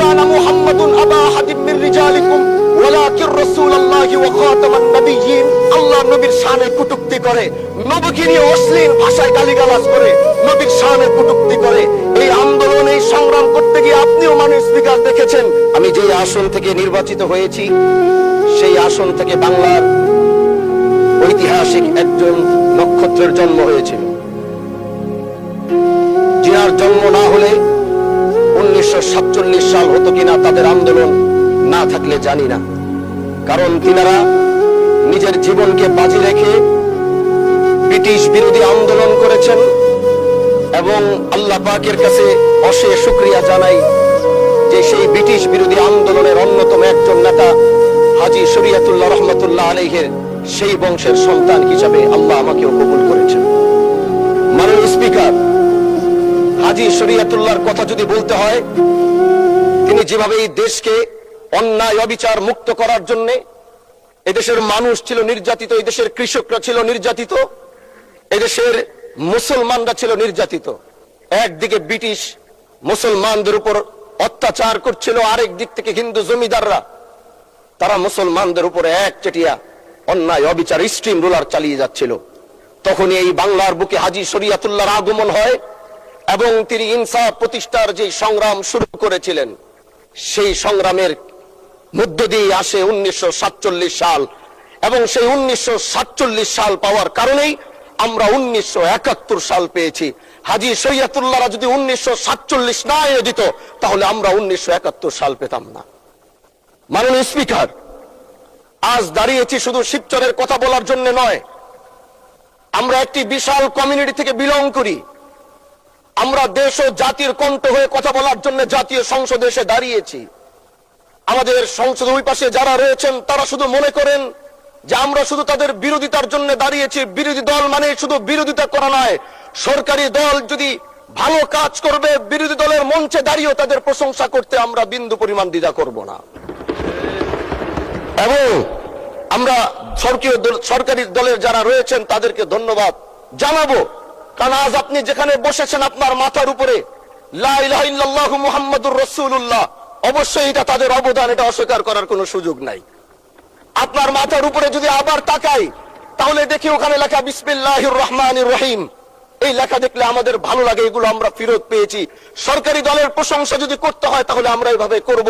কানা মুহাম্মাদুন আবা আহাদিম মির রিজালিকুম ওয়ালাকিন রাসূলুল্লাহি ওয়া খাতামান নাবিয়্যিন। আল্লাহ নবীর শানে কটূক্তি করে, নবীকে নিয়ে অশ্লীল ভাষায় গালিগালাজ করে, নবীর শানে কটূক্তি করে। এই আন্দোলন, এই সংগ্রাম করতে গিয়ে আপনিও মাননীয় স্পিকার দেখেছেন, আমি যে আসন থেকে নির্বাচিত হয়েছি সেই আসন থেকে বাংলার ঐতিহাসিক একজন নক্ষত্রের জন্ম হয়েছিল, যার জন্ম না হলে 1947 সাল হতো কিনা তাদের আন্দোলন না থাকলে জানি না। কারণ তিনারা নিজের জীবনকে বাজি রেখে ব্রিটিশ বিরোধী আন্দোলন করেছেন এবং আল্লাহ পাকের কাছে অশেষ শুকরিয়া জানাই যে সেই ব্রিটিশ বিরোধী আন্দোলনের অন্যতম একজন নেতা হাজী শরীয়তুল্লাহ রহমতুল্লাহ আলাইহির সেই বংশের সন্তান হিসাবে আল্লাহ আমাকেও কবুল করেছেন। মাননীয় স্পিকার, হাজী শরীয়তুল্লাহর কথা যদি বলতে হয়, তিনি যেভাবে এই দেশকে অন্যায় অবিচার মুক্ত করার জন্য, এদেশের মানুষ ছিল নির্যাতিত, এদেশের কৃষকরা ছিল নির্যাতিত, এদেশের মুসলমানরা ছিল নির্যাতিত। একদিকে ব্রিটিশ মুসলমানদের উপর অত্যাচার করছিল, আরেক দিক থেকে হিন্দু জমিদাররা তারা মুসলমানদের উপরে একচেটিয়া অন্যায় অবিচার স্ট্রিম রুলার চালিয়ে যাচ্ছিল। তখনই এই বাংলার বুকে হাজী শরীয়তুল্লাহর আগমন হয় এবং তিনি ইনসাফ প্রতিষ্ঠার যে সংগ্রাম শুরু করেছিলেন, সেই সংগ্রামের মধ্য দিয়ে আসে 1947 সাল এবং সেই 1947 সাল পাওয়ার কারণেই আমরা 1971 সাল পেয়েছি। হাজী শরীয়তুল্লাহরা যদি 1947 না এনে দিত তাহলে আমরা 1971 সাল পেতাম না। মাননীয় স্পিকার, আজ দাঁড়িয়েছি শুধু শিবচরের কথা বলার জন্য নয়, আমরা একটি বিশাল কমিউনিটি থেকে বিলং করি। আমরা দেশ ও জাতির কণ্ঠ হয়ে কথা বলার জন্য জাতীয় সংসদে এসে দাঁড়িয়েছি। আমাদের সংসদ ওই পাশে যারা রয়েছেন তারা শুধু মনে করেন যে আমরা শুধু তাদের বিরোধিতার জন্য দাঁড়িয়েছি। বিরোধী দল মানে শুধু বিরোধিতা করা নয়, সরকারি দল যদি ভালো কাজ করবে, বিরোধী দলের মঞ্চে দাঁড়িয়েও তাদের প্রশংসা করতে আমরা বিন্দু পরিমাণ দ্বিধা করব না। এবং আমরা সরকারি দলের যারা রয়েছেন তাদেরকে ধন্যবাদ জানাবো, কারণ আজ আপনি যেখানে বসেছেন আপনার মাথার উপরে লা ইলাহা ইল্লাল্লাহু মুহাম্মাদুর রাসূলুল্লাহ, অবশ্যই এটা তাদের অবদান, এটা অস্বীকার করার কোনো সুযোগ নাই। আপনার মাথার উপরে যদি আবার তাকাই তাহলে দেখি ওখানে লেখা বিসমিল্লাহির রহমানির রহিম। এই লেখা দেখলে আমাদের ভালো লাগে, এগুলো আমরা ফেরত পেয়েছি। সরকারি দলের প্রশংসা যদি করতে হয় তাহলে আমরা এইভাবে করব।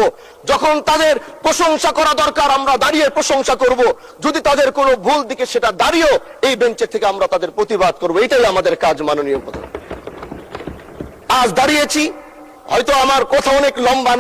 যখন তাদের প্রশংসা করা দরকার আমরা দাঁড়িয়ে প্রশংসা করব, যদি তাদের কোনো ভুল দিকে সেটা দাঁড়িয়েও এই বেঞ্চের থেকে আমরা তাদের প্রতিবাদ করব। এটাই আমাদের কাজ। মাননীয় প্রধান, আজ দাঁড়িয়েছি, হয়তো আমার কথা অনেক লম্বা।